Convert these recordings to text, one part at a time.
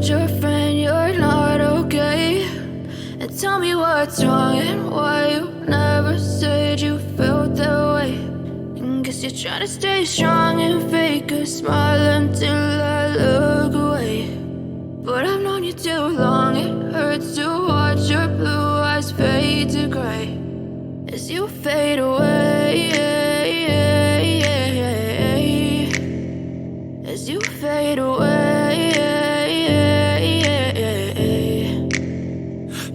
told your friend you're not okay? And tell me what's wrong and why you never said you felt that way. And guess you're trying to stay strong and fake a smile until I look away. But I've known you too long, it hurts to watch your blue eyes fade to gray as you fade away, as you fade away.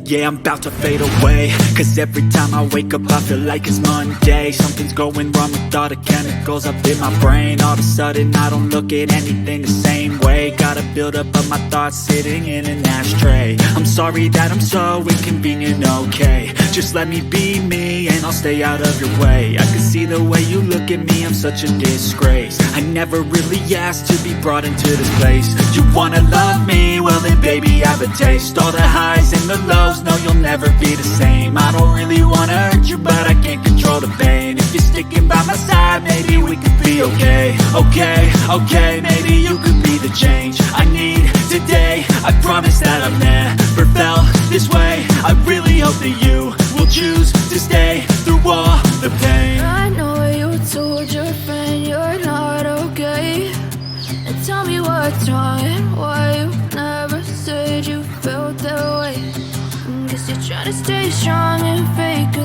Yeah, I'm about to fade away, cause every time I wake up I feel like it's Monday. Something's going wrong with all the chemicals up in my brain. All of a sudden I don't look at anything the same way. Got a build up of my thoughts sitting in an ashtray. I'm sorry that I'm so inconvenient, okay? Just let me be me and I'll stay out of your way. I can see the way you look at me, I'm such a disgrace. I never really asked to be brought into this place. You wanna love me? Well then baby have a taste. All the highs and the lows, no, you'll never be the same. I don't really wanna hurt you, but I can't control the pain. If you're sticking by my side, maybe we could be okay. Okay, maybe you could be the change I need today. I promise that I've never felt this way. I really hope that you will choose to stay through all the pain. I know you told your friend you're not okay. And tell me what's wrong and why you never said you felt that way. Guess you're trying to stay strong and fake